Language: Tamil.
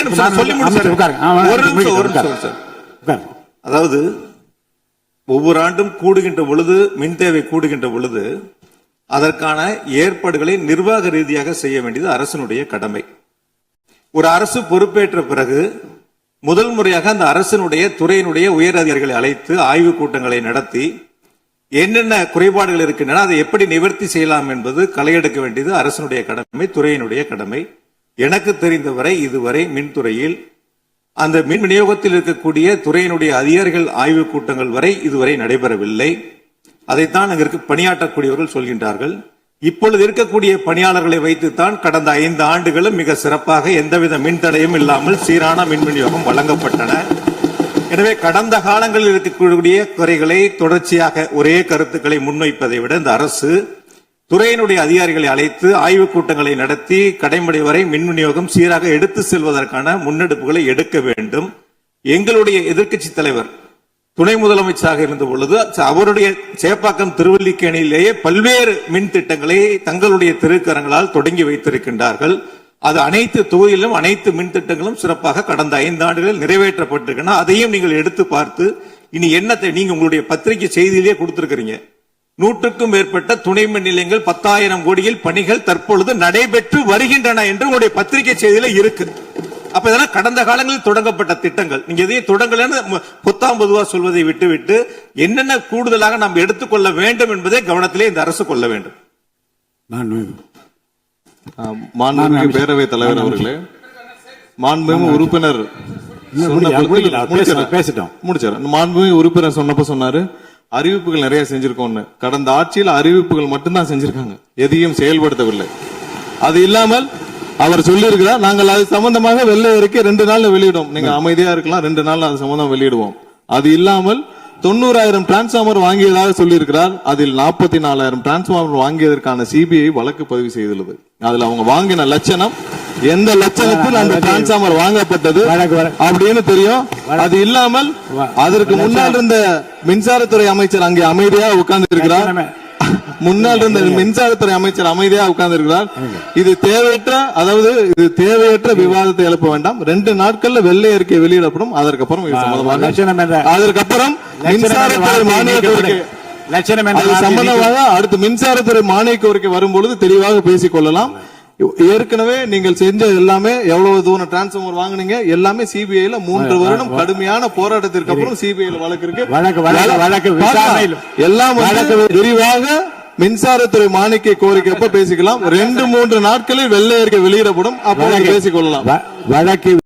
நிமிஷம் சொல்லி முடிச்சு. அதாவது ஒவ்வொரு ஆண்டும் கூடுகின்ற பொழுது மின் தேவை கூடுகின்ற பொழுது அதற்கான ஏற்பாடுகளை நிர்வாக ரீதியாக செய்ய வேண்டியது அரசினுடைய கடமை. ஒரு அரசு பொறுப்பேற்ற பிறகு முதல் முறையாக அந்த அரசினுடைய துறையினுடைய உயர் அதிகாரிகளை அழைத்து ஆய்வு கூட்டங்களை நடத்தி என்னென்ன குறைபாடுகள் இருக்கின்றன அதை எப்படி நிவர்த்தி செய்யலாம் என்பது களையெடுக்க வேண்டியது அரசினுடைய கடமை, துறையினுடைய கடமை. எனக்கு தெரிந்தவரை இதுவரை மின்துறையில் அந்த மின் விநியோகத்தில் இருக்கக்கூடிய துறையினுடைய அதிகாரிகள் ஆய்வு கூட்டங்கள் வரை இதுவரை நடைபெறவில்லை. அதைத்தான் அங்கிருக்கு பணியாற்றக்கூடியவர்கள் சொல்கின்றார்கள். இப்பொழுது இருக்கக்கூடிய பணியாளர்களை வைத்துத்தான் கடந்த 5 ஆண்டுகளும் மிக சிறப்பாக எந்தவித மின் தடையும் இல்லாமல் சீரான மின் விநியோகம் வழங்கப்பட்டன. எனவே கடந்த காலங்களில் இருக்கக்கூடிய குறைகளை தொடர்ச்சியாக ஒரே கருத்துக்களை முன்வைப்பதை விட இந்த அரசு துறையினுடைய அதிகாரிகளை அழைத்து ஆய்வுக் கூட்டங்களை நடத்தி கடைமுறை வரை மின் விநியோகம் சீராக எடுத்து செல்வதற்கான முன்னெடுப்புகளை எடுக்க வேண்டும். எங்களுடைய எதிர்க்கட்சி தலைவர் துணை முதலமைச்சராக இருந்த பொழுது அவருடைய சேப்பாக்கம் திருவல்லிக்கேணியிலேயே பல்வேறு மின் திட்டங்களை தங்களுடைய திருக்கரங்களால் தொடங்கி வைத்திருக்கின்றார்கள். அது அனைத்து தொகுதியிலும் அனைத்து மின் திட்டங்களும் சிறப்பாக கடந்த 5 ஆண்டுகளில் நிறைவேற்றப்பட்டிருக்கின்றன. அதையும் நீங்கள் எடுத்து பார்த்து இனி என்னத்தை நீங்க உங்களுடைய பத்திரிகை செய்தியிலேயே கொடுத்திருக்கிறீங்க. 100க்கும் மேற்பட்ட துணை மின் நிலையங்கள் 10,000 கோடியில் பணிகள் தற்பொழுது நடைபெற்று வருகின்றன என்று உங்களுடைய பத்திரிகை செய்தியில இருக்கு. அப்ப இதெல்லாம் கடந்த காலங்களில் தொடங்கப்பட்ட திட்டங்கள். நீங்க எதையும் தொடங்கலன்னு பொத்தாம் பொதுவா சொல்வதை விட்டுவிட்டு என்னென்ன கூடுதலாக நாம் எடுத்துக்கொள்ள வேண்டும் என்பதை கவனத்திலே இந்த அரசு கொள்ள வேண்டும். மாண்புமிகு பேரவைத் தலைவர் அவர்களே, மாண்புமிகு உறுப்பினர் மாண்புமிகு உறுப்பினர் சொன்னப்ப சொன்னாரு அறிவிப்புகள் நிறைய செஞ்சிருக்கோம்னு. கடந்த ஆட்சியில் அறிவிப்புகள் மட்டும்தான் செஞ்சிருக்காங்க, எதையும் செயல்படுத்தவில்லை. அது இல்லாமல் அவர் சொல்லியிருக்கிறார் நாங்கள் அது சம்பந்தமாக வெள்ளை அறிக்கை 2 நாள்ல வெளியிடுவோம். நீங்க அமைதியா இருக்கலாம், 2 நாள்ல அது சம்பந்தம் வெளியிடுவோம். அது இல்லாமல் 90,000 டிரான்ஸ்பார்மர் வாங்கியதாக சொல்லியிருக்கிறார். அதில் 44,000 டிரான்ஸ்பார்மர் வாங்கியதற்கான சிபிஐ வழக்கு பதிவு செய்துள்ளது. அதுல அவங்க வாங்கின லட்சணம், எந்த லட்சணத்தில் அந்த டிரான்ஸ்பார்மர் வாங்கப்பட்டது அப்படின்னு தெரியும். அது இல்லாமல் அதற்கு முன்னால் இருந்த மின்சாரத்துறை அமைச்சர் அங்கே அமைதியா உட்கார்ந்து இருக்கிறார். முன்னால் இருந்த மின்சாரத்துறை அமைச்சர் அமைதியா உட்கார்ந்து இருக்கிறார். இது தேவையற்ற விவாதத்தை எழுப்ப வேண்டாம். 2 நாட்கள்ல வெள்ளை அறிக்கை வெளியிடப்படும். அதற்கப்புறம் மின்சாரத்துறை மானிய கோரிக்கை சம்பந்தமாக அடுத்து மின்சாரத்துறை மானிய கோரிக்கை வரும்பொழுது தெளிவாக பேசிக் கொள்ளலாம். ஏற்கனவே நீங்கள் செஞ்ச எல்லாமே எவ்வளவு தூரம் டிரான்ஸ்பார்மர் வாங்குனீங்க எல்லாமே சிபிஐல 3 வருடம் கடுமையான போராட்டத்திற்கு அப்புறம் சிபிஐல வழக்கு இருக்கு. எல்லாம் விரிவாக மின்சாரத்துறை மானிய கோரிக்கை எப்ப பேசிக்கலாம். 2-3 நாட்களில் வெள்ளை அறிக்கை வெளியிடப்படும். அப்போ பேசிக் கொள்ளலாம்.